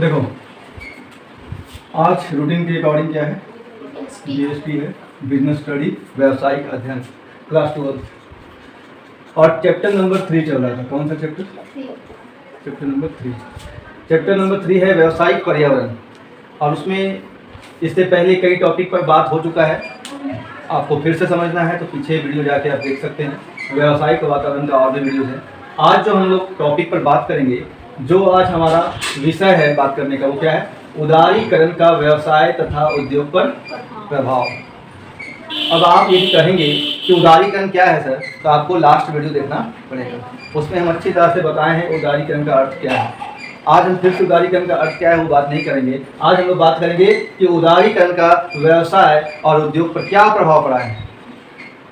तो देखो आज रूटीन के अकॉर्डिंग क्या है, जीएसटी है, बिजनेस स्टडी, व्यावसायिक अध्ययन, क्लास 12 और चैप्टर नंबर 3 चल रहा था। कौन सा chapter? Chapter number 3। Chapter number 3 है व्यावसायिक पर्यावरण, और उसमें इससे पहले कई टॉपिक पर बात हो चुका है। आपको फिर से समझना है तो पीछे वीडियो जाके आप देख सकते हैं। व्यावसायिक वातावरण का और भी वीडियो है। आज जो हम लोग टॉपिक पर बात करेंगे, जो आज हमारा विषय है बात करने का, वो क्या है? उदारीकरण का व्यवसाय तथा उद्योग पर प्रभाव। अब आप यदि कहेंगे कि उदारीकरण क्या है सर, तो आपको लास्ट वीडियो देखना पड़ेगा। उसमें हम अच्छी तरह से बताए हैं उदारीकरण का अर्थ क्या है। आज हम फिर से उदारीकरण का अर्थ क्या है वो बात नहीं करेंगे। आज हम लोग बात करेंगे कि उदारीकरण का व्यवसाय और उद्योग पर क्या प्रभाव पड़ा है।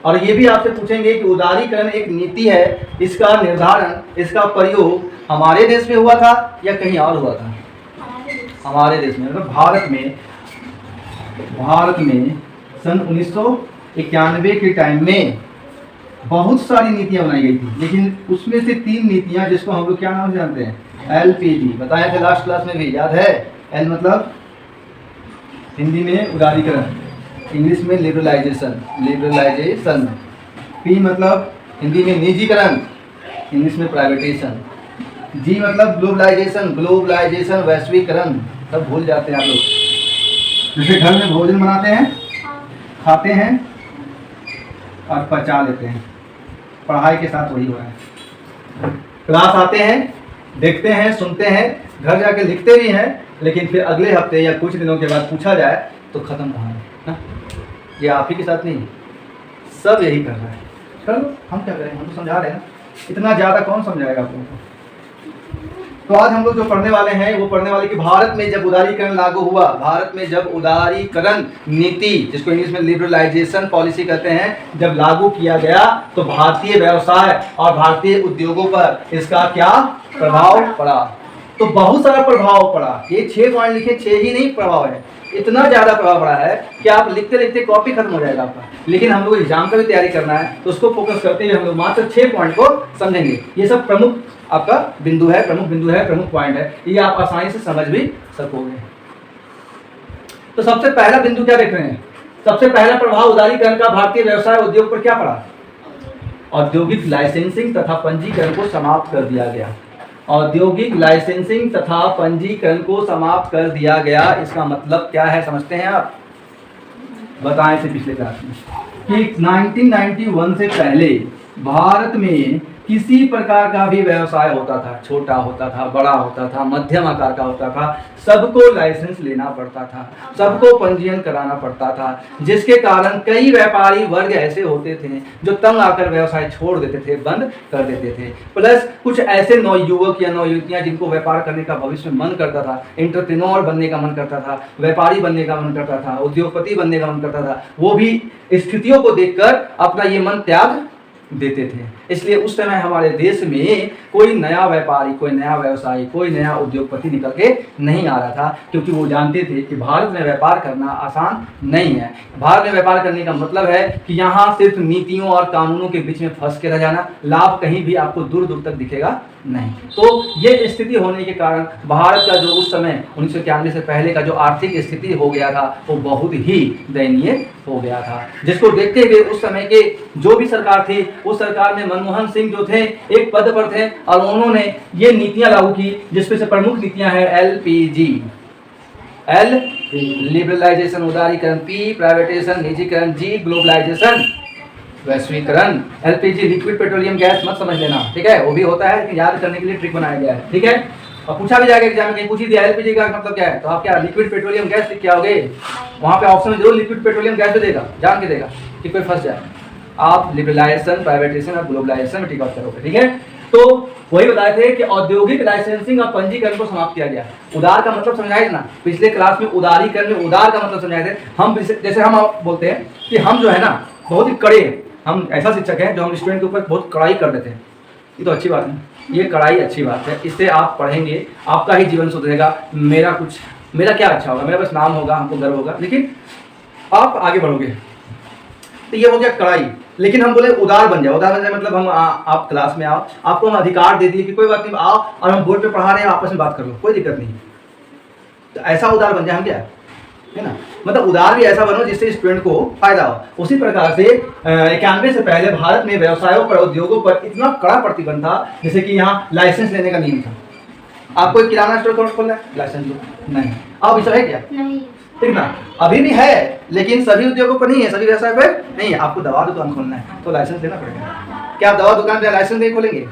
और ये भी आपसे पूछेंगे कि उदारीकरण एक नीति है, इसका निर्धारण, इसका प्रयोग हमारे देश में हुआ था या कहीं और हुआ था? हमारे देश में, मतलब भारत में सन 1991 के टाइम में बहुत सारी नीतियां बनाई गई थी, लेकिन उसमें से 3 नीतियां जिसको हम लोग क्या नाम से जानते हैं? एलपीजी। बताया था लास्ट क्लास में भी, याद है? एल मतलब हिंदी में उदारीकरण, इंग्लिश में लिबरलाइजेशन। पी मतलब हिंदी में निजीकरण, इंग्लिश में प्राइवेटेशन। जी मतलब ग्लोबलाइजेशन, वैश्वीकरण। सब भूल जाते हैं आप लोग। जैसे घर में भोजन बनाते हैं, खाते हैं और पचा लेते हैं, पढ़ाई के साथ वही हो रहा है। क्लास आते हैं, देखते हैं, सुनते हैं, घर जाके लिखते भी हैं, लेकिन फिर अगले हफ्ते या कुछ दिनों के बाद पूछा जाए तो खत्म कहानी है। ये आप ही के साथ नहीं, सब यही कर रहा है। चलो हम क्या करें, हम तो समझा रहे हैं, इतना ज़्यादा कौन समझाएगा आप लोगों को। तो आज हम लोग जो पढ़ने वाले हैं वो पढ़ने वाले कि भारत में जब उदारीकरण लागू हुआ, भारत में जब उदारीकरण नीति, जिसको इंग्लिश में लिबरलाइजेशन पॉलिसी कहते हैं, जब लागू किया गया तो भारतीय व्यवसाय और भारतीय उद्योगों पर इसका क्या प्रभाव पड़ा। तो बहुत सारा प्रभाव पड़ा। ये 6 पॉइंट लिखे, 6 ही नहीं प्रभाव है, इतना ज़्यादा प्रभाव पड़ा है कि आप लिखते लिखते कॉपी खत्म हो जाएगा आपका। लेकिन हम लोग एग्जाम का भी तैयारी करना है, तो उसको फोकस करते हुए हम लोग मात्र 6 पॉइंट को समझेंगे। ये सब प्रमुख आपका बिंदु है, प्रमुख पॉइंट है, ये आप आसानी से समझ भी सकोगे। तो सबसे पहला बिंदु क्या देख रहे हैं? सबसे पहला प्रभाव उदारीकरण का भारतीय व्यवसाय उद्योग पर क्या पड़ा? औद्योगिक लाइसेंसिंग तथा पंजीकरण को समाप्त कर दिया गया। औद्योगिक लाइसेंसिंग तथा पंजीकरण को समाप्त कर दिया गया। इसका मतलब क्या है, समझते हैं आप? बताएं से पिछले क्लास में कि 1991 से पहले भारत में किसी प्रकार का भी व्यवसाय होता था, छोटा होता था, बड़ा होता था, मध्यम आकार का होता था, सबको लाइसेंस लेना पड़ता था, सबको पंजीयन कराना पड़ता था, जिसके कारण कई व्यापारी वर्ग ऐसे होते थे जो तंग आकर व्यवसाय छोड़ देते थे, बंद कर देते थे। प्लस कुछ ऐसे नवयुवक या नवयुवतियां जिनको व्यापार करने का भविष्य में मन करता था, एंटरप्रेन्योर बनने का मन करता था, व्यापारी बनने का मन करता था, उद्योगपति बनने का मन करता था, वो भी स्थितियों को देखकर अपना ये मन त्याग देते थे। इसलिए उस समय हमारे देश में कोई नया व्यापारी, कोई नया व्यवसायी, कोई नया उद्योगपति निकल के नहीं आ रहा था, क्योंकि वो जानते थे कि भारत में व्यापार करना आसान नहीं है। भारत में व्यापार करने का मतलब है कि यहाँ सिर्फ नीतियों और कानूनों के बीच में फंस के रह जाना, लाभ कहीं भी आपको दूर दूर तक दिखेगा नहीं। तो ये स्थिति होने के कारण भारत का जो उस समय 1991 से पहले का जो आर्थिक स्थिति हो गया था वो बहुत ही दयनीय हो गया था, जिसको देखते हुए उस समय के जो भी सरकार थी, उस सरकार में मनमोहन सिंह जो थे एक पद पर थे, और उन्होंने ये नीतियां लागू की, जिसमें से प्रमुख नीतियां हैं एलपीजी, एल लिबरलाइजेशन उदारीकरण, पी प्राइवेटेशन निजीकरण, जी ग्लोबलाइजेशन वैश्वीकरण। एलपीजी लिक्विड पेट्रोलियम गैस मत समझ लेना, ठीक है? वो भी होता है, याद करने के लिए ट्रिक बनाया गया है, ठीक है? और पूछा भी जाएगा एग्जाम में, कहीं पूछ ही दिया एलपीजी का मतलब क्या है, तो आप क्या लिक्विड पेट्रोलियम गैस लिख के आओगे? वहाँ पे ऑप्शन में जरूर लिक्विड पेट्रोलियम गैस भी देगा, जान के देगा कि कोई फंस जाए। आप लिबरलाइजेशन, प्राइवेटेशन और ग्लोबलाइजेशन में टिक आउट करोगे, ठीक है? तो वही बताए थे कि औद्योगिक लाइसेंसिंग और पंजीकरण को समाप्त किया गया। उदार का मतलब समझाए ना पिछले क्लास में, उदारीकरण में उदार का मतलब समझाए थे हम। जैसे हम बोलते हैं कि हम जो है ना बहुत ही कड़े हैं, हम ऐसा शिक्षक हैं जो हम स्टूडेंट के ऊपर बहुत कड़ाई कर देते हैं। ये तो अच्छी बात है, ये कड़ाई अच्छी बात है, इससे आप पढ़ेंगे, आपका ही जीवन सुधरेगा। मेरा क्या अच्छा होगा, मेरा बस नाम होगा, हमको गर्व होगा, लेकिन आप आगे बढ़ोगे। तो ये हो गया कड़ाई। लेकिन हम बोले उदार बन जाओ। उदार बन जाए मतलब हम आप क्लास में आओ, आपको हम अधिकार दे दिए कि कोई बात नहीं, आओ और हम बोर्ड पे पढ़ा रहे हैं, आपस में बात कर लो, कोई दिक्कत नहीं। तो ऐसा उदार बन जाए हम, क्या है ना, मतलब उदार भी ऐसा बनो जिससे स्टूडेंट को फायदा हो। उसी प्रकार से 91 से पहले भारत में व्यवसायों पर, उद्योगों पर इतना कड़ा प्रतिबंध था, जैसे कि यहाँ लाइसेंस लेने का नियम था। आपको एक किराना स्टोर खोलना है, लाइसेंस लो, नहीं। अब इसे है क्या, नहीं, ठीक ना, अभी भी है लेकिन सभी उद्योगों पर नहीं है, सभी व्यवसाय पर नहीं है। आपको दवा दुकान खोलना है तो लाइसेंस लेना पड़ेगा। क्या आप दवा दुकान पे लाइसेंस नहीं खोलेंगे?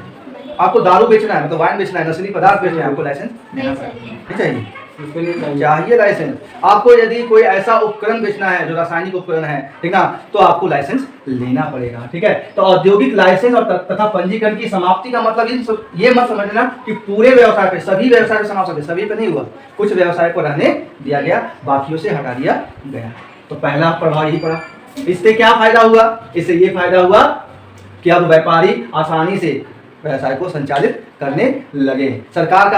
आपको दारू बेचना है, मतलब वाइन बेचना है, नशीली पदार्थ बेचना है, आपको लाइसेंस नहीं चाहिए। नहीं चाहिए, चाहिए लाइसेंस। आपको यदि कोई ऐसा उपकरण बेचना है जो रासायनिक उपकरण है, ठीक ना, तो आपको लाइसेंस लेना पड़ेगा, ठीक है। तो औद्योगिक लाइसेंस और तथा पंजीकरण की समाप्ति का मतलब ये मत समझना कि पूरे व्यवसाय पे, सभी व्यवसाय पे समाप्त हो गया, सभी पे नहीं हुआ। कुछ व्यवसाय को रहने दिया गया, बाकियों से हटा दिया गया। तो पहला प्रभाव यही पड़ा। इससे क्या फायदा हुआ? इससे ये फायदा हुआ कि अब व्यापारी आसानी से व्यवसाय को संचालित करने लगे। सरकार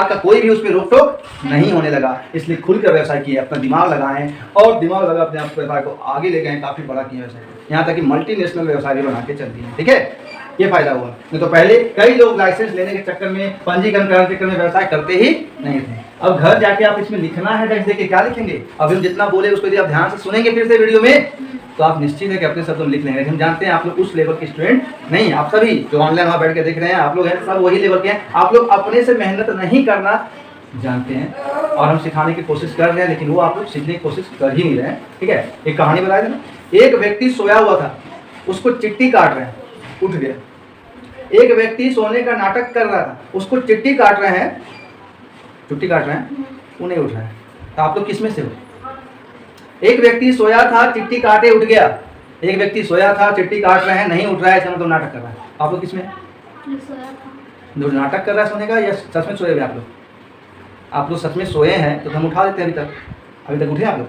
का कोई भी उस पर रोक टोक नहीं होने लगा, इसलिए खुलकर व्यवसाय किए, अपना दिमाग लगाएं और दिमाग लगा अपने आप व्यवसाय को आगे ले गए, काफी बड़ा किया व्यवसाय, यहाँ तक कि मल्टीनेशनल व्यवसाय भी बना के चल दिए, ठीक है। ये फायदा हुआ। नहीं तो पहले कई लोग लाइसेंस लेने के चक्कर में, पंजीकरण कराने के चक्कर में व्यवसाय करते ही नहीं थे। अब घर जाके आप इसमें लिखना है, टेक्स्ट देके क्या लिखेंगे? अभी हम जितना बोले उसको यदि आप ध्यान से सुनेंगे फिर से वीडियो में, तो आप निश्चित है कि अपने शब्दों में लिख लेंगे। हम जानते हैं आप लोग उस लेवल के स्टूडेंट नहीं, आप सभी जो ऑनलाइन वहाँ बैठ के देख रहे हैं, आप लोग हैं सब वही लेवल के हैं। आप लोग अपने से मेहनत नहीं करना जानते हैं और हम सिखाने की कोशिश कर रहे हैं, लेकिन वो आप लोग सीखने की कोशिश कर ही नहीं रहे हैं, ठीक है। एक कहानी बताया था ना, एक व्यक्ति सोया हुआ था, उसको चिट्ठी काट रहे हैं, उठ गया। एक व्यक्ति सोने का नाटक कर रहा था, उसको चिट्ठी काट रहे हैं, छुट्टी काट रहे हैं, वो नहीं उठ रहा है। तो आप लोग किसमें से हो? एक व्यक्ति सोया था, चिट्ठी काटे उठ गया। एक व्यक्ति सोया था, चिट्ठी काट रहे हैं, नहीं उठ रहा है, इसका मतलब नाटक कर रहा है। आप लोग किसमें? जो नाटक कर रहा है सोने का, या सच में सोए हुए आप लोग? आप लोग सच में सोए हैं तो हम उठा देते हैं। अभी तक उठे आप लोग?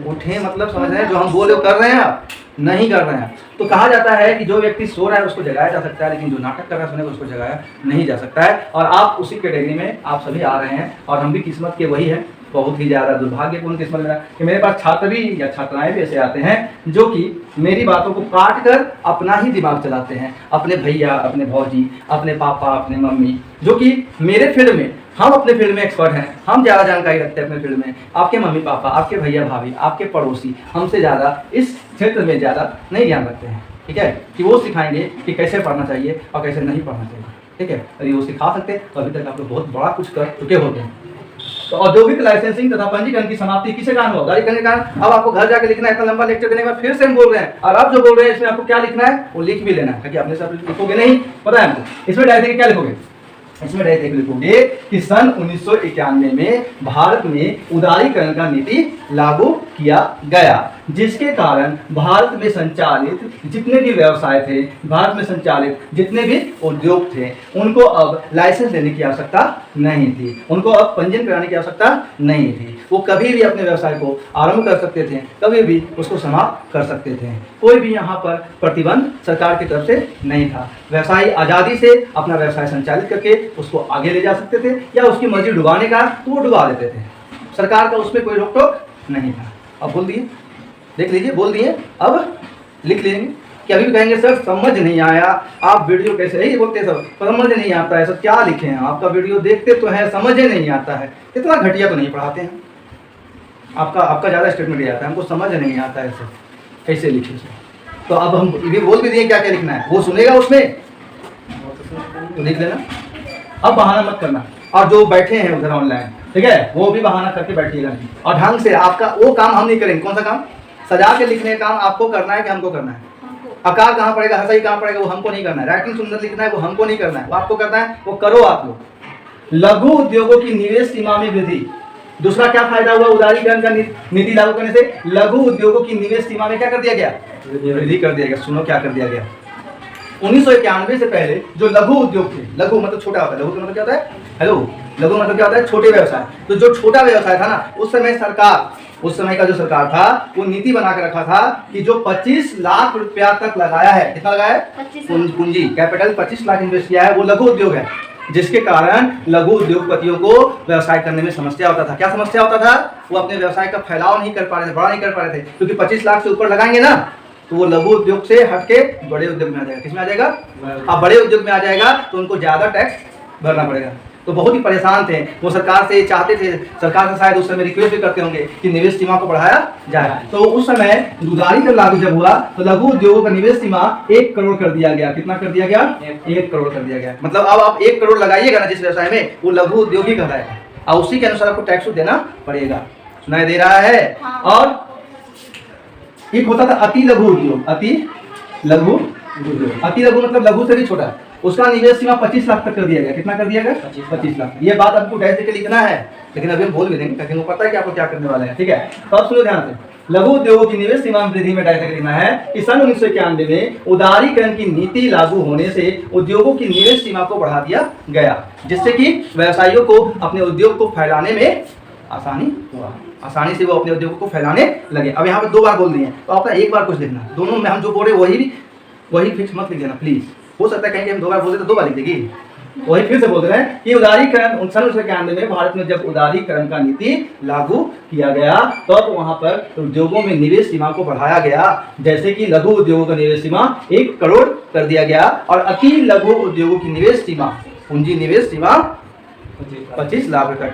उठे मतलब समझ रहे हैं, जो हम बोले वो कर रहे हैं, आप नहीं कर रहे हैं। तो कहा जाता है कि जो व्यक्ति सो रहा है उसको जगाया जा सकता है, लेकिन जो नाटक कर रहा है सोने को उसको जगाया नहीं जा सकता है। और आप उसी कैटेगरी में आप सभी आ रहे हैं, और हम भी किस्मत के वही हैं। बहुत ही ज़्यादा दुर्भाग्यपूर्ण किस्मत मेरा कि मेरे पास छात्र भी या छात्राएं भी ऐसे आते हैं जो कि मेरी बातों को काट कर अपना ही दिमाग चलाते हैं, अपने भैया, अपने भौजी, अपने पापा, अपने मम्मी, जो कि मेरे फील्ड में, हम अपने फील्ड में एक्सपर्ट हैं, हम ज़्यादा जानकारी रखते हैं अपने फील्ड में। आपके मम्मी पापा, आपके भैया भाभी, आपके पड़ोसी हमसे ज़्यादा इस क्षेत्र में ज़्यादा नहीं ध्यान रखते हैं, ठीक है, कि वो सिखाएंगे कि कैसे पढ़ना चाहिए और कैसे नहीं पढ़ना चाहिए, ठीक है। यदि वो सिखा सकते तो अभी तक आप लोग बहुत बड़ा कुछ कर चुके होते हैं। तो औद्योगिक लाइसेंसिंग तथा पंजीकरण की समाप्ति किसे कारण हुआ? गाड़ी करने के कारण। अब आपको घर जाके लिखना है, इतना लंबा लेक्चर देने के बाद फिर से हम बोल रहे हैं, और आप जो बोल रहे हैं इसमें आपको क्या लिखना है वो लिख भी लेना है, ताकि अपने से लिखोगे नहीं, पता है हमको। इसमें डायरेक्ट क्या लिखोगे? इसमें डायरेक्ट लिखोगे कि सन 1991 में भारत में उदारीकरण का नीति लागू किया गया, जिसके कारण भारत में संचालित जितने भी व्यवसाय थे, भारत में संचालित जितने भी उद्योग थे, उनको अब लाइसेंस लेने की आवश्यकता नहीं थी, उनको अब पंजीयन कराने की आवश्यकता नहीं थी। वो कभी भी अपने व्यवसाय को आरंभ कर सकते थे, कभी भी उसको समाप्त कर सकते थे। कोई भी यहाँ पर प्रतिबंध सरकार की तरफ से नहीं था। व्यवसायी आज़ादी से अपना व्यवसाय संचालित करके उसको आगे ले जा सकते थे, या उसकी मर्जी डुबाने का तो वो डुबा देते थे, सरकार का उसमें कोई रोक टोक नहीं था। अब बोल दिए, देख लीजिए, बोल दिए, अब लिख लेंगे कि अभी भी कहेंगे सर समझ नहीं आया, आप वीडियो कैसे, यही बोलते हैं सब, समझ नहीं आता है सर, क्या लिखे हैं? आपका वीडियो देखते तो हैं, समझ नहीं आता है। इतना घटिया तो नहीं पढ़ाते हैं, आपका ज़्यादा स्टेटमेंट आता है, हमको समझ नहीं आता है सर, कैसे लिखे सर। तो अब हम ये बोल भी दिए क्या क्या लिखना है, वो सुनेगा उसमें तो लिख लेना। अब बहाना मत करना, और जो बैठे हैं उधर ऑनलाइन, ठीक है, वो भी बहाना करके बैठिएगा, और ढंग से आपका वो काम हम नहीं करेंगे। कौन सा काम? सजा के लिखने का काम आपको करना है कि हमको करना है? आकार कहाँ पड़ेगा, हंसाई कहाँ पड़ेगा, वो हमको नहीं करना है। राइटिंग सुंदर लिखना है वो हमको नहीं करना है, वो आपको करना है, वो करो आप लोग। लघु उद्योगों की निवेश सीमा में वृद्धि। दूसरा क्या फायदा हुआ उदारीकरण का नीति लागू करने से? लघु उद्योगों की निवेश सीमा में क्या कर दिया गया? वृद्धि कर दिया गया। सुनो क्या कर दिया गया। 1991 से पहले जो लघु उद्योग थे, लघु मतलब छोटा होता है, लघु मतलब क्या होता है? हेलो, लघु मतलब क्या होता है? छोटे व्यवसाय। तो जो छोटा व्यवसाय था ना, उस समय सरकार, उस समय का जो सरकार था वो नीति बना के रखा था कि जो 25 लाख रुपया तक लगाया है, कितना लगाया है? पूंजी कैपिटल 25 लाख इन्वेस्ट किया है, वो लघु उद्योग है, जिसके कारण लघु उद्योगपतियों को व्यवसाय करने में समस्या होता था। क्या समस्या होता था? वो अपने व्यवसाय का फैलाव नहीं कर पा रहे थे, बड़ा नहीं कर पा रहे थे, क्योंकि 25 लाख से ऊपर लगाएंगे ना तो वो लघु उद्योग से हटके बड़े उद्योग में आ जाएगा। किसमें आ जाएगा? अब बड़े उद्योग में आ जाएगा तो उनको ज्यादा टैक्स भरना पड़ेगा। तो बहुत ही परेशान थे। वो सरकार से चाहते थे, सरकार से शायद उस समय रिक्वेस्ट भी करते होंगे कि निवेश सीमा को बढ़ाया जाए। तो उस समय उदारीकरण लागू जब हुआ तो लघु उद्योगों का निवेश सीमा 1 करोड़ कर दिया गया। कितना कर दिया गया? 1 करोड़ कर दिया गया। मतलब अब आप 1 करोड़ लगाइएगा ना जिस व्यवसाय में, वो लघु उद्योग ही कहलाएगा और उसी के अनुसार आपको टैक्स देना पड़ेगा। सुनाई दे रहा है? और एक होता था अति लघु उद्योग। अति लघु उद्योग, अति लघु मतलब लघु से भी छोटा, उसका निवेश सीमा 25 लाख तक कर दिया गया। कितना कर दिया गया? 25 लाख। ये बात आपको डैश देके लिखना है, लेकिन अभी हम बोल भी देंगे ताकि वो पता है कि आपको क्या करने वाले हैं। ठीक है, तो अब सुनो ध्यान से। लघु उद्योगों की निवेश सीमा में वृद्धि में डैश देके लिखना है कि सन 1991 में उदारीकरण की नीति लागू होने से उद्योगों की निवेश सीमा को बढ़ा दिया गया, जिससे कि व्यवसायियों को अपने उद्योग को फैलाने में आसानी हुआ। आसानी से वो अपने उद्योग को फैलाने लगे। अब यहाँ पे 2 बार बोल दिए, तो आपका एक बार कुछ लिखना। दोनों में हम जो बोल रहे वही फिक्स मत लिख देना प्लीज। हो सकता है कहीं हम 2 बार बोलते तो 2 बार लिख देगी। वही फिर से बोल रहे हैं कि उदारीकरण सन 1991 में भारत में जब उदारीकरण का नीति लागू किया गया तो वहां पर उद्योगों में निवेश सीमा को बढ़ाया गया, जैसे कि लघु उद्योगों का निवेश सीमा 1 करोड़ कर दिया गया और अति लघु उद्योगों की निवेश सीमा, पूंजी निवेश सीमा 25 लाख रुपया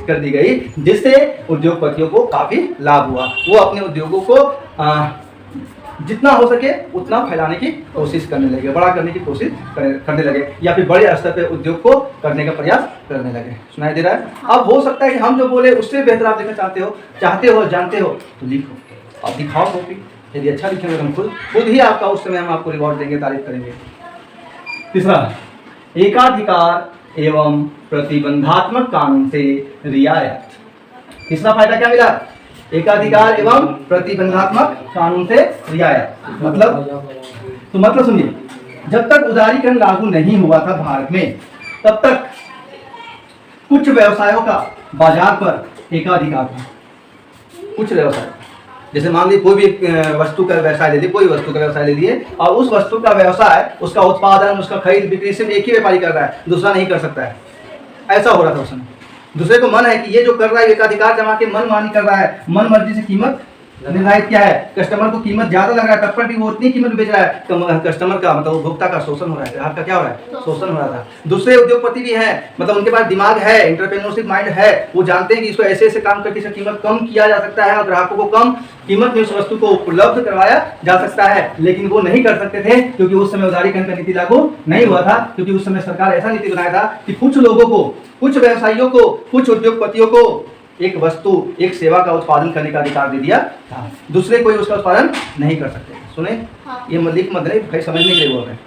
कर दी गई, जिससे उद्योगपतियों को काफी लाभ हुआ। वो अपने उद्योगों को जितना हो सके उतना फैलाने की कोशिश करने लगे, बड़ा करने की कोशिश करने लगे, या फिर बड़े स्तर पे उद्योग को करने का प्रयास करने लगे। सुनाई दे रहा है? अब हो सकता है कि हम जो बोले उससे बेहतर आप लिखना चाहते हो, जानते हो तो लिखो, अब दिखाओ कॉपी। यदि अच्छा लिखेंगे हम खुद ही आपका उस समय हम आपको रिवॉर्ड देंगे, तारीफ करेंगे। तीसरा, एकाधिकार एवं प्रतिबंधात्मक कानून से रियायत। तीसरा फायदा क्या मिला? एकाधिकार एवं प्रतिबंधात्मक कानून से रियायत। मतलब सुनिए, जब तक उदारीकरण लागू नहीं हुआ था भारत में, तब तक कुछ व्यवसायों का बाजार पर एकाधिकार था। कुछ व्यवसाय, जैसे मान लीजिए कोई भी वस्तु का व्यवसाय ले लिए, कोई वस्तु का व्यवसाय ले लिए और उस वस्तु का व्यवसाय, उसका उत्पादन, उसका खरीद बिक्री सिर्फ एक ही व्यापारी कर रहा है, दूसरा नहीं कर सकता है। ऐसा हो रहा था उस समय। दूसरे को मन है कि ये जो कर रहा है एकाधिकार जमा के मन मानी कर रहा है, मन मर्जी से कीमत निर्धारित किया है, कस्टमर को कीमत ज्यादा लग रहा है तब पर भी वो उतनी कीमत बेच रहा है। कस्टमर का मतलब उपभोक्ता का शोषण हो रहा है, आपका क्या हो रहा है? शोषण हो रहा था। दूसरे उद्योगपति भी हैं, मतलब उनके पास दिमाग है, एंटरप्रेन्योरशिप माइंड है, वो जानते हैं कि इसको ऐसे ऐसे काम करके इसका कीमत कम किया जा सकता है और ग्राहकों को कम कीमत में उस वस्तु को उपलब्ध करवाया जा सकता है, लेकिन वो नहीं कर सकते थे क्योंकि उस समय उदारीकरण का नीति लागू नहीं हुआ था। क्योंकि उस समय सरकार ऐसा नीति बनाया था कि कुछ लोगों को, कुछ व्यवसायियों को, कुछ उद्योगपतियों को एक वस्तु, एक सेवा का उत्पादन करने का अधिकार दे दिया था, दूसरे कोई उसका उत्पादन नहीं कर सकते। सुने, ये लिख मत नहीं, भाई समझने के लिए बोल रहे हैं।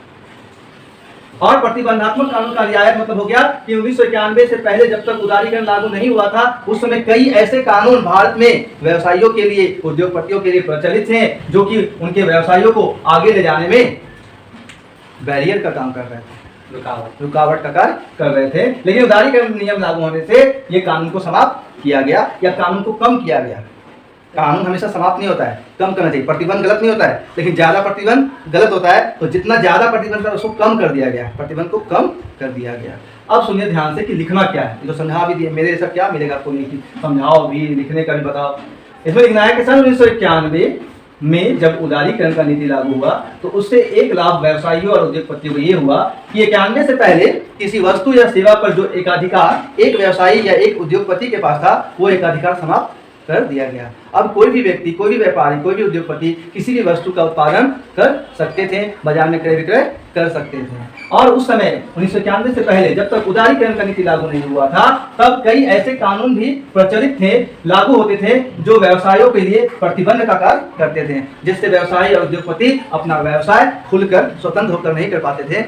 और प्रतिबंधात्मक कानून का रियायत मतलब हो गया कि 1991 से पहले जब तक उदारीकरण लागू नहीं हुआ था, उस समय कई ऐसे कानून भारत में व्यवसायियों के लिए, उद्योगपतियों के लिए प्रचलित थे, जो कि उनके व्यवसायों को आगे ले जाने में बैरियर का काम कर रहे थे, रुकावट का कार्य कर रहे थे। लेकिन उदारीकरण नियम लागू होने से ये कानून को समाप्त किया गया या कानून को कम किया गया। कानून हमेशा समाप्त नहीं होता है, कम करना चाहिए। प्रतिबंध गलत नहीं होता है, लेकिन ज्यादा प्रतिबंध गलत होता है, तो जितना ज्यादा प्रतिबंध था उसको कम कर दिया गया, प्रतिबंध को कम कर दिया गया। अब सुनिए ध्यान से कि लिखना क्या है, तो समझा भी दिए, मेरे जैसा क्या मिलेगा आपको, समझाओ भी, लिखने का भी बताओ। इसमें लिखना है कि सन 1991 में जब उदारीकरण का नीति लागू हुआ तो उससे एक लाभ व्यवसायियों और उद्योगपतियों को ये हुआ कि 91 से पहले किसी वस्तु या सेवा पर जो एकाधिकार एक व्यवसायी या एक उद्योगपति के पास था, वो एकाधिकार समाप्त कर दिया गया। अब कोई भी व्यक्ति, कोई भी व्यापारी, कोई भी उद्योगपति किसी भी वस्तु का उत्पादन कर सकते थे, बाजार में क्रय विक्रय कर सकते थे। और उस समय 1991 से पहले जब तक उदारीकरण का नीति लागू नहीं हुआ था, तब कई ऐसे कानून भी प्रचलित थे, लागू होते थे, जो व्यवसायों के लिए प्रतिबंध का कार्य करते थे, जिससे व्यवसायी और उद्योगपति अपना व्यवसाय खुलकर स्वतंत्र होकर नहीं कर पाते थे,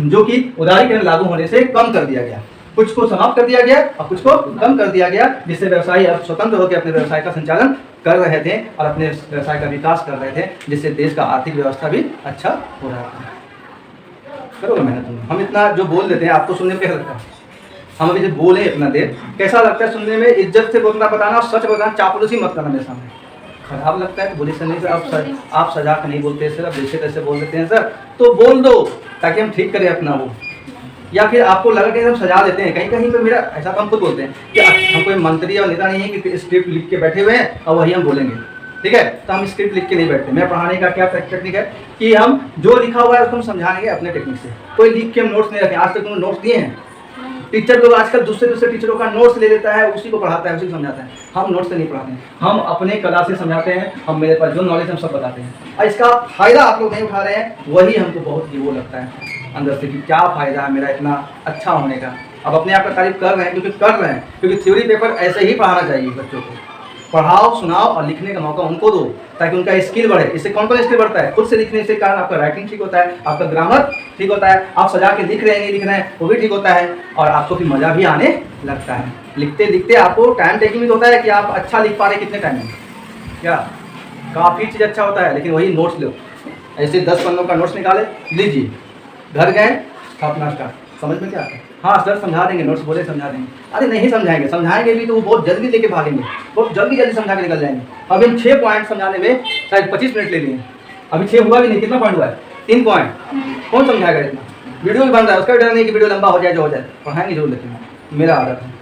जो कि उदारीकरण लागू होने से कम कर दिया गया। कुछ को समाप्त कर दिया गया और कुछ को कम कर दिया गया, जिससे व्यवसायी अब स्वतंत्र होकर अपने व्यवसाय का संचालन कर रहे थे और अपने व्यवसाय का विकास कर रहे थे, जिससे देश का आर्थिक व्यवस्था भी अच्छा हो रहा था। करोगे मेहनत? हम इतना जो बोल देते हैं आपको सुनने में कैसा लगता है? हम अभी जब बोले इतना देर, कैसा लगता है सुनने में? इज्जत से बोलना, बताना, सच बताना, चापलूसी मत करना मेरे सामने। खराब लगता है? बोले सर नहीं सर, आप सजा के नहीं बोलते सर, आप जैसे तैसे बोल देते हैं सर, तो बोल दो ताकि हम ठीक करें अपना वो। या फिर आपको लगा कि हम सजा देते हैं, कहीं कहीं पे मेरा ऐसा तो हम खुद बोलते हैं कि हम कोई मंत्री और नेता नहीं है कि स्क्रिप्ट लिख के बैठे हुए हैं और वही हम बोलेंगे, ठीक है? तो हम स्क्रिप्ट लिख के नहीं बैठते। मैं पढ़ाने का क्या टेक्निक है कि हम जो लिखा हुआ है उसको हम समझाएंगे अपने टेक्निक से। कोई लिख के हम नोट्स नहीं रखें। आज तक तुमने नोट्स दिए हैं? टीचर लोग आजकल दूसरे टीचरों का नोट्स ले लेता है, उसी को पढ़ाता है, उसी को समझाता है। हम नोट्स से नहीं पढ़ाते हैं, हम अपने कला से समझाते हैं, हम मेरे पास जो नॉलेज हम सब बताते हैं। और इसका फायदा आप लोग नहीं उठा रहे हैं, वही हमको बहुत ही वो लगता है अंदर से कि क्या फ़ायदा है मेरा इतना अच्छा होने का। अब अपने आप का तारीफ कर रहे हैं क्योंकि थ्योरी पेपर ऐसे ही पढ़ाना चाहिए बच्चों को। पढ़ाओ, सुनाओ और लिखने का मौका उनको दो ताकि उनका स्किल बढ़े। इससे कौन कौन स्किल बढ़ता है? खुद से लिखने से कारण आपका राइटिंग ठीक होता है, आपका ग्रामर ठीक होता है, आप सजा के लिख रहे हैं नहीं लिख रहे हैं वो भी ठीक होता है, और आपको फिर मज़ा भी आने लगता है। लिखते लिखते आपको टाइम टेकिंग भी होता है कि आप अच्छा लिख पा रहे कितने टाइम में, क्या काफ़ी चीज़ अच्छा होता है। लेकिन वही नोट्स लो, ऐसे 10 पन्नों का नोट्स निकाले, लीजिए, घर गए, अपना स्टार्ट, समझ में क्या आता है? हाँ सर समझा देंगे, नोट्स बोले समझा देंगे। अरे नहीं समझाएंगे, समझाएंगे भी तो वो बहुत जल्दी लेके भागेंगे, बहुत जल्दी समझा के निकल जाएंगे। अब इन 6 पॉइंट समझाने में शायद 25 मिनट ले लिए, अभी 6 हुआ भी नहीं, कितना पॉइंट हुआ है? 3 पॉइंट, कौन समझाएगा इतना? वीडियो भी बन रहा है, उसका डर नहीं कि वीडियो लंबा हो जाए, जो हो जाए पढ़ाएंगे जरूर, लेकिन मेरा आदत है।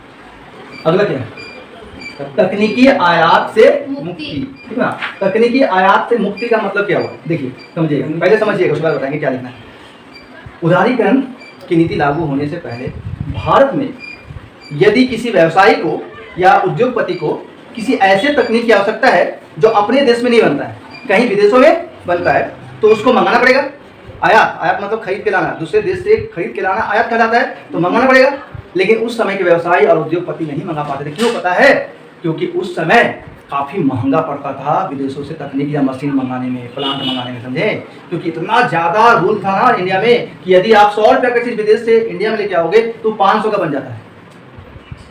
अगला क्या है? तकनीकी आयात से मुक्ति, ठीक ना? तकनीकी आयात से मुक्ति का मतलब क्या हुआ? देखिए समझिएगा, पहले समझिएगा, उसके बाद बताएंगे क्या लिखना है। उदारीकरण की नीति लागू होने से पहले भारत में यदि किसी व्यवसायी को या उद्योगपति को किसी ऐसे तकनीक की आवश्यकता है जो अपने देश में नहीं बनता है, कहीं विदेशों में बनता है, तो उसको मंगाना पड़ेगा। आयात मतलब खरीद के लाना, दूसरे देश से खरीद के लाना आयात कहलाता है, तो मंगाना पड़ेगा। लेकिन उस समय के व्यवसायी और उद्योगपति नहीं मंगा पाते थे। क्यों पता है? क्योंकि उस समय काफ़ी महंगा पड़ता था विदेशों से तकनीक या मशीन मंगाने में, प्लांट मंगाने में, समझे? क्योंकि इतना ज़्यादा रूल था ना इंडिया में कि यदि आप 100 रुपये का चीज़ विदेश से इंडिया में लेके आओगे तो 500 का बन जाता है।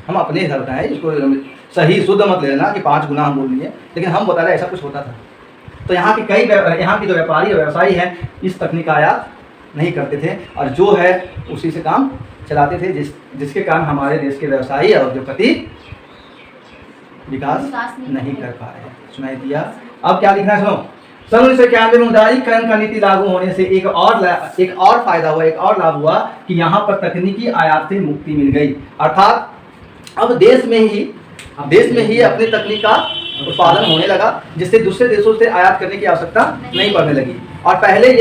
हम अपने हिसाब का है, इसको सही शुद्ध मत ले लेना कि 5 गुना हम बोल लिए, लेकिन हम बता रहे ऐसा कुछ होता था। तो यहाँ के जो व्यापारी और व्यवसायी हैं इस तकनीक का आयात नहीं करते थे, और जो है उसी से काम चलाते थे, जिसके कारण हमारे देश के व्यवसायी और उद्योगपति विकास नहीं कर पा रहे। सुनाई दिया? अब क्या लिखना है सुनो। सन 1991 में उदारीकरण का नीति लागू होने से एक और फायदा हुआ, एक और लाभ हुआ कि यहाँ पर तकनीकी आयात से मुक्ति मिल गई। अर्थात अब देश में ही अपने तकनीक का उत्पादन होने लगा, जिससे दूसरे देशों से आयात करने की आवश्यकता नहीं पड़ने लगी। और पहले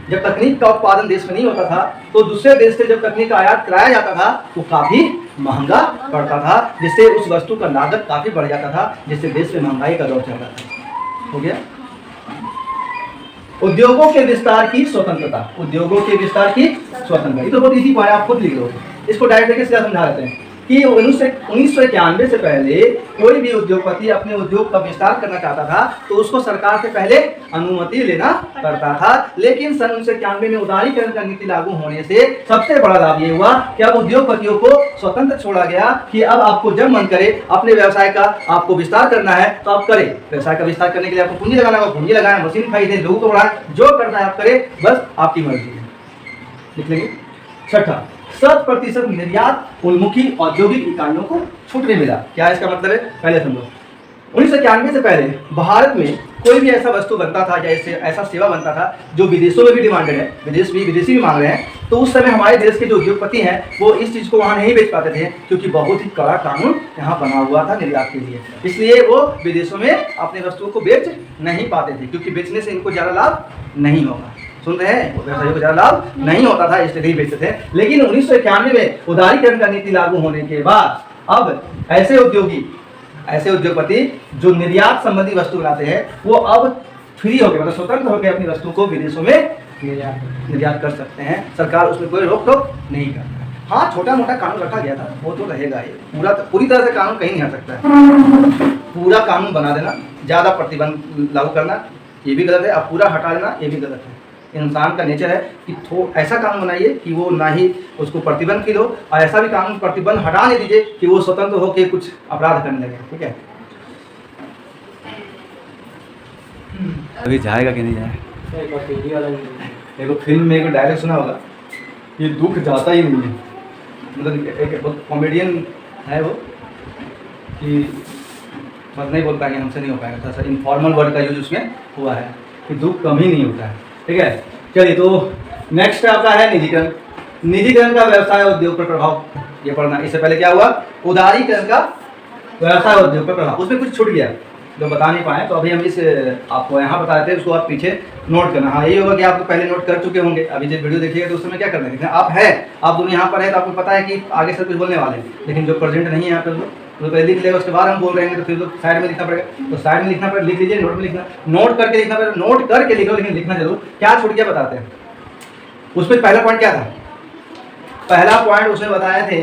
जब तकनीक का उत्पादन देश में नहीं होता था तो दूसरे देश से जब तकनीक का आयात कराया जाता था तो काफ़ी महंगा पड़ता था, जिससे उस वस्तु का लागत काफ़ी बढ़ जाता था, जिससे देश में महंगाई का दौर चल रहा था। हो गया? उद्योगों के विस्तार की स्वतंत्रता, ये तो बहुत इजी पॉइंट, आप खुद लिख लो। इसको डायरेक्ट करके सीधा समझा देते हैं कि 1991 से पहले कोई भी उद्योगपति अपने उद्योग का विस्तार करना चाहता था तो उसको सरकार से पहले अनुमति लेना पड़ता था। लेकिन सन 1991 में उदारीकरण का नीति लागू होने से सबसे बड़ा लाभ ये हुआ कि अब उद्योगपतियों को स्वतंत्र छोड़ा गया कि अब आपको जब मन करे अपने व्यवसाय का आपको विस्तार करना है तो आप करें। व्यवसाय का विस्तार करने के लिए आपको पूंजी लगाना होगा, पूंजी लगाएं, मशीन खरीदें, लोगों को बढ़ाएं, जो करना है आप करें, बस आपकी मर्जी है। लिख लेंगे। छठा, 100% निर्यात उन्मुखी औद्योगिक इकाइयों को छूट में मिला। क्या इसका मतलब है? पहले समझो। 1991 से पहले भारत में कोई भी ऐसा वस्तु बनता था या ऐसा सेवा बनता था जो विदेशों में भी डिमांडेड है, विदेशी भी मांग रहे हैं, तो उस समय हमारे देश के जो उद्योगपति हैं वो इस चीज़ को वहाँ नहीं बेच पाते थे, क्योंकि बहुत ही कड़ा कानून यहाँ बना हुआ था निर्यात के लिए। इसलिए वो विदेशों में अपनी वस्तुओं को बेच नहीं पाते थे, क्योंकि बेचने से इनको ज़्यादा लाभ नहीं होगा। सुन रहे हैं? व्यवसायियों को ज़्यादा लाभ नहीं होता था, इसलिए नहीं बेचते थे। लेकिन 1991 में उदारीकरण का नीति लागू होने के बाद अब ऐसे उद्योगपति जो निर्यात संबंधी वस्तु बनाते हैं वो अब फ्री होकर, मतलब स्वतंत्र होकर अपनी वस्तु को विदेशों में निर्यात कर सकते हैं। सरकार उसमें कोई रोक टोक नहीं करता। हाँ, छोटा मोटा कानून रखा गया था, वो तो रहेगा। ये पूरी तरह से कानून कहीं नहीं आ सकता है। पूरा कानून बना देना, ज़्यादा प्रतिबंध लागू करना ये भी गलत है, अब पूरा हटा देना ये भी गलत है। इंसान का नेचर है कि ऐसा कानून बनाइए कि वो ना ही उसको प्रतिबंध की हो, और ऐसा भी कानून प्रतिबंध हटा नहीं दीजिए कि वो स्वतंत्र होकर कुछ अपराध करने लगे। ठीक है? अभी जाएगा कि नहीं जाएगा? देखो फिल्म में एक डायलॉग सुना होगा, ये दुख जाता ही नहीं है। मतलब एक कॉमेडियन है वो कि बस नहीं बोल पाएंगे, हमसे नहीं हो पाएगा, थोड़ा सा इनफॉर्मल वर्ड का यूज उसमें हुआ है कि दुख कम ही नहीं होता है। ठीक है? चलिए, तो नेक्स्ट आपका है निजीकरण का व्यवसाय उद्योग पर प्रभाव, ये पढ़ना। इससे पहले क्या हुआ? उदारीकरण का व्यवसाय उद्योग पर प्रभाव, उसमें कुछ छूट गया। जो बता नहीं पाए, तो अभी हम इस आपको यहाँ बताए थे, उसको आप पीछे नोट करना। हाँ, ये होगा कि आप पहले नोट कर चुके होंगे, अभी जब वीडियो देखिएगा तो उस समय क्या करना है, आप है, आप दोनों यहाँ पर है तो आपको पता है कि आगे से कुछ बोलने वाले हैं, लेकिन जो प्रेजेंट नहीं है यहाँ पर तो पहले लिख लेगा, उसके बाद हम बोल रहे हैं तो फिर तो साइड में लिखना पड़ेगा, तो साइड में लिखना पड़ेगा, लिख लीजिए, नोट में लिखना, नोट करके लिखना पड़ेगा, नोट करके लिखो, लेकिन लिखना जरूर। क्या छूट गया बताते हैं, उसमें पहला पॉइंट क्या था, पहला पॉइंट उसमें बताए थे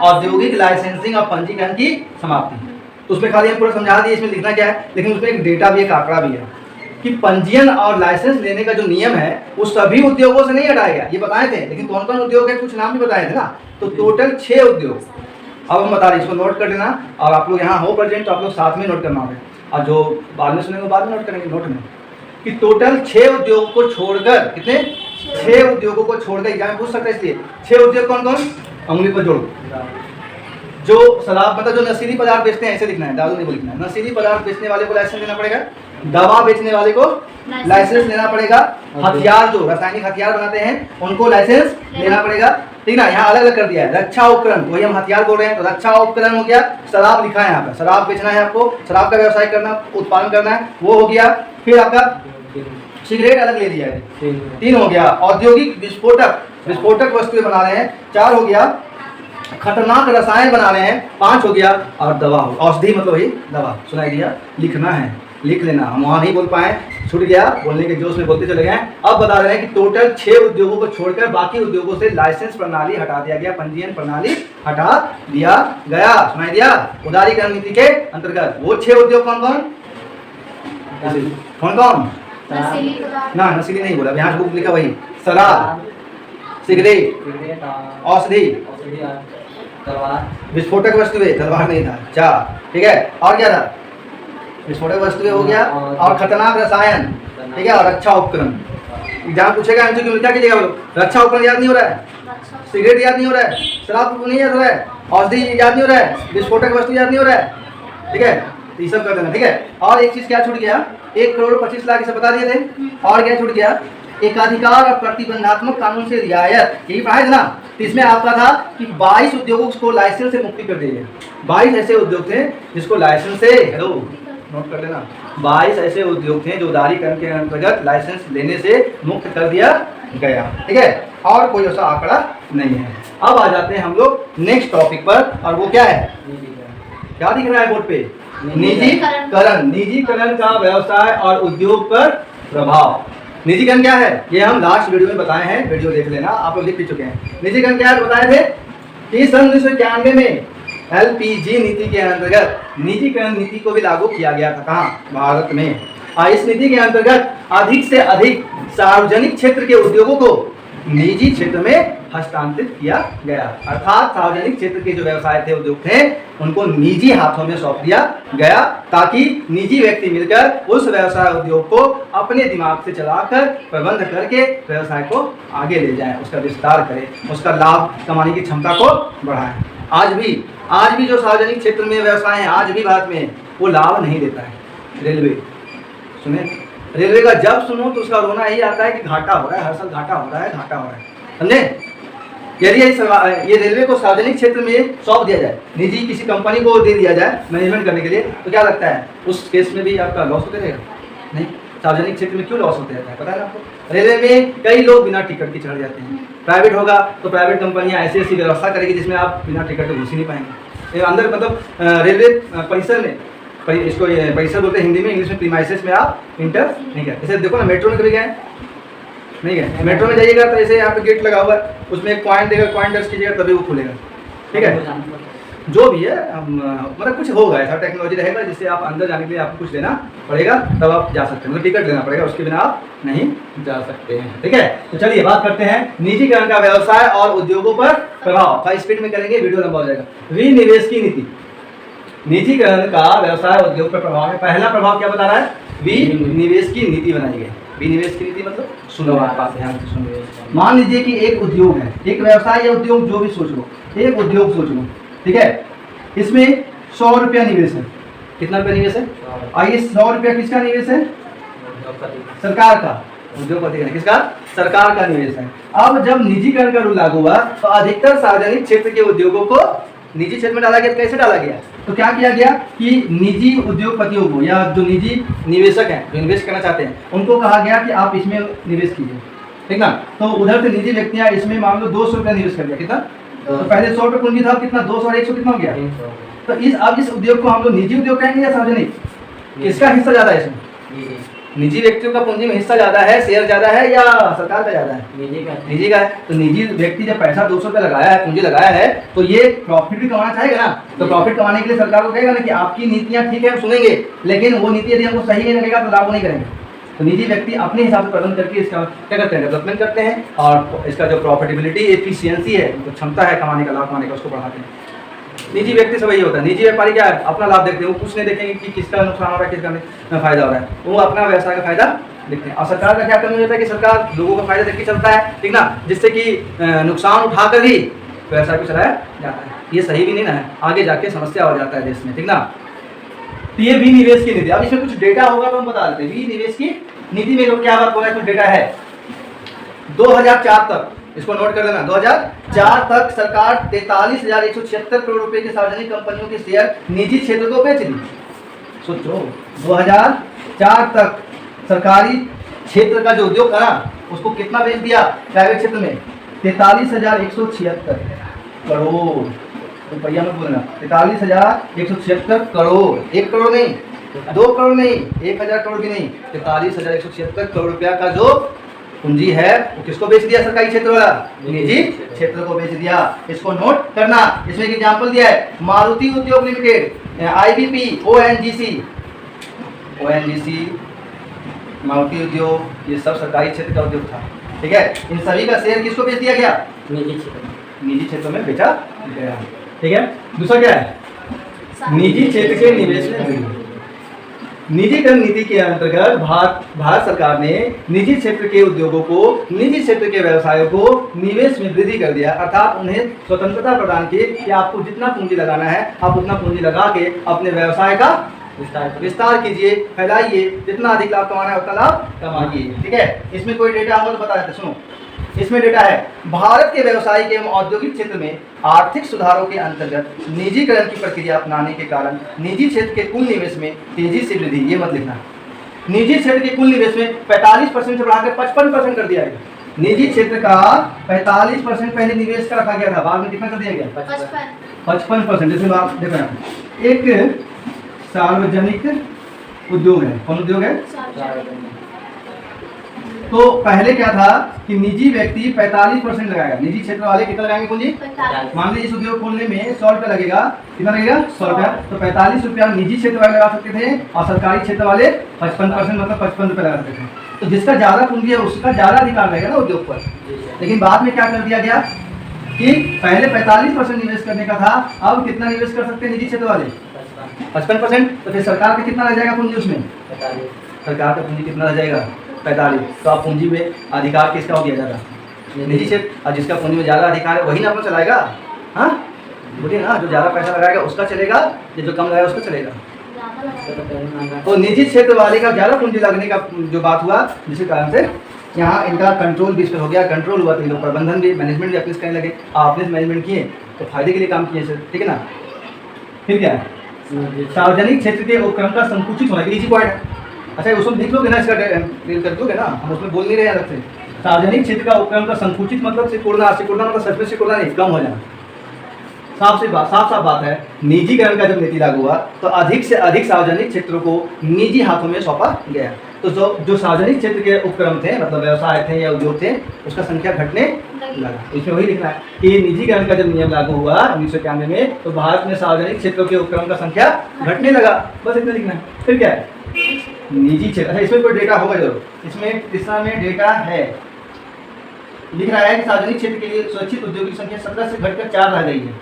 औद्योगिक लाइसेंसिंग और पंजीकरण की समाप्ति। तो उसमें खाली हम पूरा समझा दिए इसमें लिखना क्या है, लेकिन उसमें एक डेटा भी, एक आंकड़ा भी है कि पंजीयन और लाइसेंस लेने का जो नियम है वो सभी उद्योगों से नहीं हटाया गया, ये बताए थे, लेकिन कौन कौन उद्योग है कुछ नाम भी बताए थे ना, तो टोटल 6 उद्योग। अब हम बता रहे हैं, इसको नोट कर लेना, और आप लोग यहाँ हो प्रेजेंट तो आप लोग साथ में नोट करना होगा, और जो बाद में सुनेंगे बाद में नोट करेंगे नोट में, कि टोटल 6 उद्योगों को छोड़कर, कितने 6 उद्योगों को छोड़कर, एग्जाम पूछ सकता है, इसलिए 6 उद्योग कौन कौन, उंगली पर जोड़ो, जो शराब मतलब जो नशीली पदार्थ बेचते हैं, ऐसे लिखना है, दारू नहीं लिखना है, नशीली पदार्थ बेचने वाले को लाइसेंस लेना पड़ेगा, दवा बेचने वाले को लाइसेंस लेना पड़ेगा, हथियार जो रासायनिक हथियार बनाते हैं उनको लाइसेंस लेना पड़ेगा, ठीक ना, यहाँ अलग अलग कर दिया है, रक्षा उपकरण, वही हम हथियार बोल रहे हैं, तो रक्षा उपकरण हो गया, शराब लिखा है यहाँ पर, शराब बेचना है आपको, शराब का व्यवसाय करना, उत्पादन करना है, वो हो गया, फिर आपका सिगरेट अलग ले लिया है, 3 हो गया, औद्योगिक विस्फोटक, विस्फोटक वस्तुएं बना रहे हैं, 4 हो गया, खतरनाक रसायन बना रहे हैं, 5 हो गया, और दवा, औषधि मतलब वही दवा, सुनाई दिया, लिखना है, लिख लेना, हम वहाँ नहीं बोल पाए, छूट गया, बोलने के जोश में बोलते चले गए। अब बता रहे हैं कि टोटल 6 उद्योगों को छोड़कर बाकी उद्योगों से लाइसेंस प्रणाली हटा दिया गया, पंजीयन प्रणाली हटा दिया गया, सुनाई दिया, उदारीकरण नीति के अंतर्गत। वो 6 उद्योग कौन कौन, कौन कौन, ना नशीली नहीं बोला, यहाँ बुक लिखा वही, शराब, सिगरेट, औषधि, विस्फोटक वस्तुएं, तलवार नहीं था, 4, ठीक है, और क्या था, विस्फोटक वस्तुएं हो गया, और खतरनाक रसायन, ठीक है, और रक्षा उपकरण। एग्जाम पूछेगा आंसर क्यों, क्या कीजिएगा लोग, रक्षा उपकरण याद नहीं हो रहा है, सिगरेट याद नहीं हो रहा है, शराब नहीं याद हो रहा है, औषधि याद नहीं हो रहा है, विस्फोटक वस्तु याद नहीं हो रहा है, ठीक है, ये सब कर देना, ठीक है। और एक चीज क्या छूट गया, 1,25,00,000 इसे बता दिए थे, और क्या छूट गया, एकाधिकार और प्रतिबंधात्मक कानून से रियायत, यही पढ़ाया था ना, तो इसमें आपका था कि 22 उद्योगों को लाइसेंस से मुक्ति कर दी है, 22 ऐसे उद्योग थे जिसको लाइसेंस से, हेलो नोट कर लेना, 22 ऐसे उद्योग थे जो उदारीकरण के अंतर्गत लाइसेंस लेने से मुक्त कर दिया गया, ठीक है, और कोई ऐसा आंकड़ा नहीं है। अब आ जाते हैं हम लोग नेक्स्ट टॉपिक पर, और वो क्या है, क्या दिख रहा है बोर्ड पे, निजीकरण, निजीकरण का व्यवसाय और उद्योग पर प्रभाव। निजीकरण क्या है, ये हम लास्ट वीडियो में बताए हैं, वीडियो देख लेना, आप लोग लिख भी चुके हैं। निजीकरण क्या है बताए थे कि सन 1991 में LPG नीति के अंतर्गत निजीकरण नीति को भी लागू किया गया था, कहाँ, भारत में। इस नीति के अंतर्गत अधिक से अधिक सार्वजनिक क्षेत्र के उद्योगों को निजी क्षेत्र में हस्तांतरित किया गया, अर्थात सार्वजनिक क्षेत्र के जो व्यवसाय थे, उद्योग थे, उनको निजी हाथों में सौंप दिया गया, ताकि निजी व्यक्ति मिलकर उस व्यवसाय उद्योग को अपने दिमाग से चलाकर प्रबंध करके व्यवसाय को आगे ले जाएं, उसका विस्तार करें, उसका लाभ कमाने की क्षमता को बढ़ाएं। आज भी जो सार्वजनिक क्षेत्र में व्यवसाय है, आज भी भारत में वो लाभ नहीं देता है। रेलवे सुने, रेलवे का जब सुनो तो उसका रोना यही आता है कि घाटा हो रहा है, हर साल घाटा हो रहा है, घाटा हो रहा है, समझे। यदि ये रेलवे को सार्वजनिक क्षेत्र में सौंप दिया जाए, निजी किसी कंपनी को दे दिया जाए मैनेजमेंट करने के लिए, तो क्या लगता है उस केस में भी आपका लॉस होते रहेगा? नहीं, सार्वजनिक क्षेत्र में क्यों लॉस होते रहता है पता है आपको? रेलवे में कई लोग बिना टिकट के चढ़ जाते हैं। प्राइवेट होगा तो प्राइवेट कंपनियां ऐसी ऐसी व्यवस्था करेगी जिसमें आप बिना टिकट के घुस ही नहीं पाएंगे अंदर, मतलब रेलवे परिसर में, इसको परिसर बोलते हैं हिंदी में, इंग्लिश में प्रीमाइसेस में आप इंटर नहीं करते। जैसे देखो ना, मेट्रो में कभी गए नहीं गए, मेट्रो में जाइएगा तो ऐसे यहाँ पे गेट लगा हुआ है, उसमें एक पॉइंट देगा, पॉइंट टच कीजिएगा तभी वो खुलेगा, ठीक है। जो भी है मतलब कुछ होगा, ऐसा टेक्नोलॉजी रहेगा जिससे आप अंदर जाने के लिए आपको कुछ देना पड़ेगा, तब आप जा सकते हैं, मतलब टिकट लेना पड़ेगा, उसके बिना आप नहीं जा सकते हैं, ठीक है। तो चलिए बात करते हैं निजीकरण का व्यवसाय और उद्योगों पर प्रभाव। 5 स्पीड में करेंगे, वीडियो लंबा हो जाएगा। विनिवेश की नीति, निजीकरण का व्यवसाय उद्योग पर प्रभाव है। पहला प्रभाव क्या बता रहा है? विनिवेश की नीति बनाई गई। विनिवेश की नीति मतलब सुनो, आप पास ध्यान से सुनो। मान लीजिए कि एक उद्योग है, एक व्यवसाय या उद्योग जो भी सोच लो, एक उद्योग सोच लो, ठीक है। इसमें 100 रुपया निवेश है। कितना रुपया निवेश है? और ये 100 रुपया किसका निवेश है? सरकार का, उद्योगपति का, किसका? सरकार का निवेश है। अब जब निजीकरण का रूल लागू हुआ तो अधिकतर सार्वजनिक क्षेत्र के उद्योगों को निजी क्षेत्र में डाला गया। कैसे डाला गया? तो क्या किया गया कि निजी उद्योगपतियों को या जो निजी निवेशक हैं, जो इन्वेस्ट करना चाहते हैं, उनको कहा गया कि आप इसमें निवेश कीजिए, ठीक ना। तो उधर से निजी व्यक्तियां इसमें मान लो 200 रुपया निवेश कर दिया। कितना? तो पहले 100 रुपये पूंजी था, कितना 200 और 100 कितना हो गया? तो अब इस उद्योग को हम लोग निजी उद्योग कहेंगे या सार्वजनिक? किसका हिस्सा ज्यादा है इसमें? निजी व्यक्तियों का पूंजी में हिस्सा ज्यादा है, शेयर ज्यादा है या सरकार का ज्यादा है? निजी का है। तो निजी व्यक्ति जब पैसा 200 रुपया लगाया है, पूंजी लगाया है, तो ये प्रॉफिट भी कमाना चाहेगा ना। तो प्रॉफिट कमाने के लिए सरकार को कहेगा ना कि आपकी नीतियां ठीक है, हम सुनेंगे, लेकिन वो नीति यदि हमको सही नहीं लगेगा तो लागू नहीं करेंगे। तो निजी व्यक्ति अपने हिसाब से प्रबंध करके इसका क्या करते हैं? डेवलपमेंट करते हैं, और इसका जो प्रॉफिटेबिलिटी, एफिशिएंसी है, जो क्षमता है कमाने का, लाभ कमाने का, उसको बढ़ाते हैं। निजी व्यक्ति सब यही होता है। निजी व्यापारी क्या है? अपना लाभ देखते हैं, वो कुछ नहीं देखेंगे कि किसका नुकसान हो रहा है, किसका फायदा हो रहा है, वो अपना व्यवसाय का फायदा देखते हैं। और सरकार का क्या करना होता है कि सरकार लोगों का फायदा देख के चलता है, ठीक ना, जिससे कि नुकसान उठाकर ही व्यवसाय को चलाया जाता है। ये सही भी नहीं ना है, आगे जाके समस्या हो जाता है देश में, ठीक ना। तो ये विनिवेश की नीति। अब इसमें कुछ डेटा होगा तो हम बता देते हैं। विनिवेश की नीति में लोग क्या बात बोला है, कुछ डेटा है। 2004 तक, इसको नोट कर लेना, 2004 तक सरकार 43,176 करोड़ रुपए की सार्वजनिक कंपनियों के शेयर निजी क्षेत्र को बेच दी। सोचो, 2004 तक सरकारी क्षेत्र का जो उद्योग था ना, उसको कितना बेच दिया प्राइवेट क्षेत्र में? 43,176 करोड़ रुपया में बोलना, 43,176 करोड़। 1 करोड़ नहीं, 2 करोड़ नहीं, 1,000 करोड़ भी नहीं, 43,176 करोड़ रुपया का जो पूंजी है वो किसको बेच दिया? सरकारी क्षेत्र वाला निजी क्षेत्र को बेच दिया। इसको नोट करना। इसमें एक एग्जांपल दिया है, मारुति उद्योग लिमिटेड, IBP, ONGC, मारुति उद्योग, ये सब सरकारी क्षेत्र का उद्योग था, ठीक है। इन सभी का शेयर किसको बेच दिया गया? निजी क्षेत्र में बेचा गया, ठीक है। दूसरा क्या है? निजी क्षेत्र के निवेश में निजीकरण नीति के अंतर्गत भारत सरकार ने निजी क्षेत्र के उद्योगों को, निजी क्षेत्र के व्यवसायों को निवेश में वृद्धि कर दिया, अर्थात उन्हें स्वतंत्रता प्रदान की कि आपको जितना पूंजी लगाना है आप उतना पूंजी लगा के अपने व्यवसाय का विस्तार कीजिए, फैलाइए, जितना अधिक लाभ कमाना है उतना लाभ कमाइए, ठीक है। इसमें कोई डेटा होगा तो बता देते, सुनो। इसमें डेटा है, भारत के व्यावसायिक एवं औद्योगिक क्षेत्र में आर्थिक सुधारों के अंतर्गत निजीकरण की प्रक्रिया अपनाने के कारण निजी क्षेत्र के कुल निवेश में तेजी से वृद्धि। ये मत लिखना, निजी क्षेत्र के कुल निवेश में 45% से बढ़ाकर 55% कर दिया गया। निजी क्षेत्र का 45% पहले निवेश का रखा गया था, बाद में कितना कर दिया गया? 55%। इसमें आप देखो, एक सार्वजनिक उद्योग है। कौन उद्योग है? तो पहले क्या था कि निजी व्यक्ति 45% लगाएगा, निजी क्षेत्र वाले कितना लगाएंगे पूंजी? मान लीजिए इस उद्योग खोलने में 100 रुपया लगेगा, कितना लगेगा? 100 रुपया। तो 45 रुपया निजी क्षेत्र वाले लगा सकते थे और सरकारी क्षेत्र वाले 55%, मतलब 55 रुपया लगा सकते थे। तो जिसका ज्यादा पूंजी है उसका ज्यादा अधिकार रहेगा ना उद्योग पर। लेकिन बाद में क्या कर दिया गया कि पहले 45% निवेश करने का था, अब कितना निवेश कर सकते हैं निजी क्षेत्र वाले? 55%। तो फिर सरकार का कितना रह जाएगा पूंजी उसमें? सरकार का पूंजी कितना रह जाएगा? 45। तो आप पूंजी में अधिकार किसका हो गया ज़्यादा? निजी क्षेत्र। और जिसका पूंजी में ज़्यादा अधिकार है वही ना अपना चलाएगा, हाँ बोलिए ना। जो ज़्यादा पैसा लगाएगा उसका चलेगा, जो कम लगाएगा उसका चलेगा। तो निजी क्षेत्र वाले का ज़्यादा पूंजी लगने का जो बात हुआ, जिसके कारण से यहाँ इनका कंट्रोल भी इस पर हो गया। कंट्रोल हुआ तो लोग प्रबंधन भी, मैनेजमेंट भी अपने करने लगे। आपने मैनेजमेंट किए तो फायदे के लिए काम किए सर, ठीक है ना। फिर क्या है? सार्वजनिक क्षेत्र के उपक्रम का संकुचित होना, इजी पॉइंट है। अच्छा, उसमें लिख लोगे ना, इसका डिटेल कर दोगे ना, हम उसमें बोल नहीं रहे अलग से। सार्वजनिक क्षेत्र का उपक्रम का संकुचित मतलब सिकुड़ना मतलब सच में सिकुड़ना नहीं, कम हो जाना। साफ साफ बात है। निजीकरण का जब नीति लागू हुआ तो अधिक से अधिक सार्वजनिक क्षेत्रों को निजी हाथों में सौंपा गया। तो जो सार्वजनिक क्षेत्र के उपक्रम थे, मतलब व्यवसाय थे या उद्योग थे, उसका संख्या घटने लगा। इसमें वही लिखना है कि निजीकरण का जब नियम लागू हुआ 1991 में, तो भारत में सार्वजनिक क्षेत्रों के उपक्रम का संख्या घटने लगा। बस इतना लिखना है। फिर क्या है? निजी क्षेत्र। अच्छा, इसमें कोई डेटा होगा जरूर। इसमें तीसरा में डेटा है, लिख रहा है कि सार्वजनिक क्षेत्र के लिए सुरक्षित उद्योग की संख्या 17 से घटकर 4 रह गई है।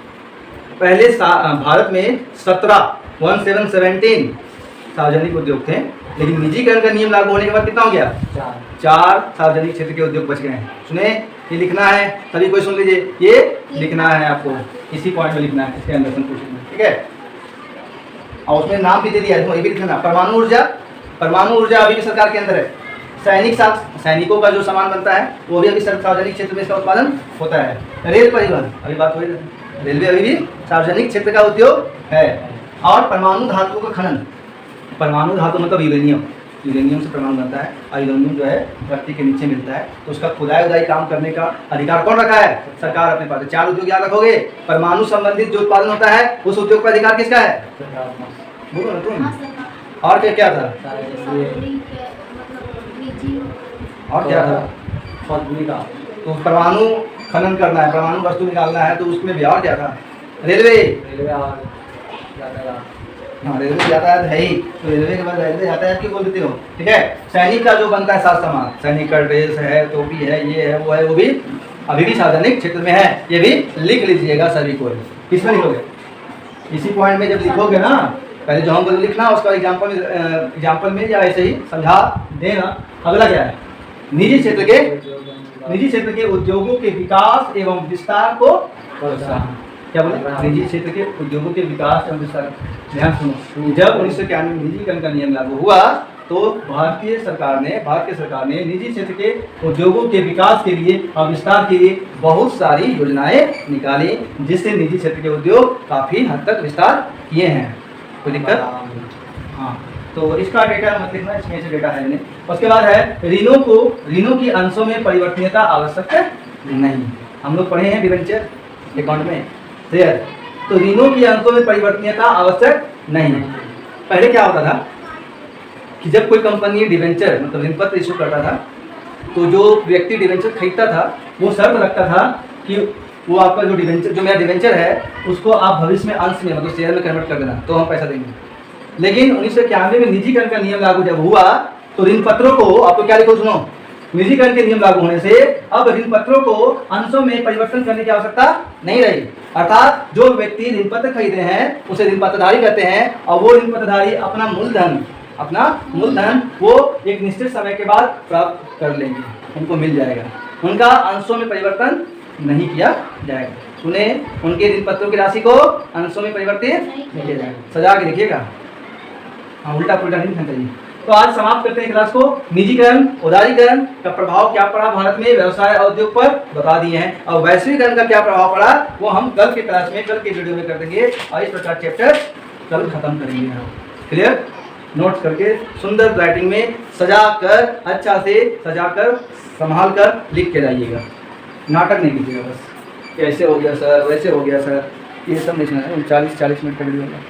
पहले भारत में 17 सार्वजनिक उद्योग थे, लेकिन निजीकरण का नियम लागू होने के बाद कितना हो गया? 4 सार्वजनिक क्षेत्र के उद्योग बच गए हैं। सुने, ये लिखना है, सभी कोई सुन लीजिए, ये लिखना है आपको, इसी पॉइंट में लिखना है, इसके अंदर संकुचित में, ठीक है। और उसमें नाम भी दे दिया है, ये भी लिखना। परमाणु ऊर्जा अभी भी सरकार के अंदर है। सैनिकों का जो सामान बनता है वो भी अभी सार्वजनिक क्षेत्र में इसका उत्पादन होता है। रेल परिवहन, अभी बात हो रही है, रेलवे अभी भी सार्वजनिक क्षेत्र का उद्योग है। और परमाणु धातुओं का खनन, परमाणु धातु मतलब यूरेनियम, यूरेनियम से परमाणु बनता है और यूरेनियम जो है धरती के नीचे मिलता है, तो उसका खुदाई उदाई काम करने का अधिकार कौन रखा है? सरकार अपने पास। 4 उद्योग याद रखोगे। परमाणु संबंधित जो उत्पादन होता है उस उद्योग का अधिकार किसका है? बोलो ना तुम। और क्या था? और क्या था? तो परमाणु खनन करना है, परमाणु वस्तु निकालना है, तो उसमें भी। और क्या था? रेलवे, हाँ रेलवे यातायात है ही, तो रेलवे के बाद रेलवे यातायात क्यों बोल देते हो? ठीक है। सैनिक का जो बनता है साज सामान, सैनिक का ड्रेस है, टोपी है, ये है वो है, वो भी अभी भी सार्वजनिक क्षेत्र में है। ये भी लिख लीजिएगा सभी को। किसमें लिखोगे? इसी पॉइंट में जब लिखोगे ना, पहले जो हम लिखना उसका एग्जाम्पल में या ऐसे ही समझा देना। अगला क्या है? निजी क्षेत्र के उद्योगों के विकास एवं विस्तार को प्रोत्साहन। क्या बोले? निजी क्षेत्र के उद्योगों के विकास एवं विस्तार। ध्यान सुनो, जब 1991 में निजीकरण का नियम लागू हुआ तो भारतीय सरकार ने निजी क्षेत्र के उद्योगों के विकास के लिए और विस्तार के लिए बहुत सारी योजनाएं निकाली, जिससे निजी क्षेत्र के उद्योग काफ़ी हद तक विस्तार किए हैं। कोई दिक्कत? हाँ, तो इसका डेटा मत लिखना, इसमें से डेटा है नहीं। उसके बाद है ऋणों की अंशों में परिवर्तनीयता आवश्यक नहीं। हम लोग पढ़े हैं डिबेंचर अकाउंट में शेयर, तो ऋणों की अंशों में परिवर्तनीयता आवश्यक नहीं। पहले क्या होता था कि जब कोई कंपनी डिबेंचर मतलब ऋण पत्र इशू करता था, तो जो व्यक्ति डिबेंचर खरीदता था वो शर्त रखता था कि वो आपका जो मेरा डिबेंचर है उसको आप भविष्य में अंश में मतलब शेयर में कन्वर्ट कर देना, तो हम पैसा देंगे। लेकिन 1991 में निजीकरण का नियम लागू जब हुआ तो ऋण पत्रों को, आपको क्या लिखो सुनो, निजीकरण के नियम लागू होने से अब ऋण पत्रों को अंशों में परिवर्तन करने की आवश्यकता नहीं रही। अर्थात जो व्यक्ति ऋण पत्र खरीदे हैं उसे ऋण पत्रधारी कहते हैं, और वो ऋण पत्रधारी अपना मूलधन वो एक निश्चित समय के बाद प्राप्त कर लेंगे, उनको मिल जाएगा, उनका अंशों में परिवर्तन नहीं किया जाएगा। सुने, उनके ऋण पत्रों की राशि को अंशों में परिवर्तित नहीं किया जाएगा। सजा के लिखिएगा, हाँ उल्टा पुल्टा नहीं लिखना चाहिए। तो आज समाप्त करते हैं क्लास को। निजीकरण उदारीकरण का प्रभाव क्या पड़ा भारत में व्यवसाय और उद्योग पर बता दिए हैं, और वैश्वीकरण का क्या प्रभाव पड़ा वो हम कल के क्लास में, कल के वीडियो में कर देंगे, और इस प्रकार चैप्टर कल खत्म करेंगे हम। क्लियर? नोट्स करके सुंदर राइटिंग में सजा कर, अच्छा से सजा कर, संभाल कर लिख के जाइएगा, नाटक नहीं कीजिएगा। बस कैसे हो गया सर, वैसे हो गया सर, ये सब नहीं सुना है। 40 मिनट का वीडियो है।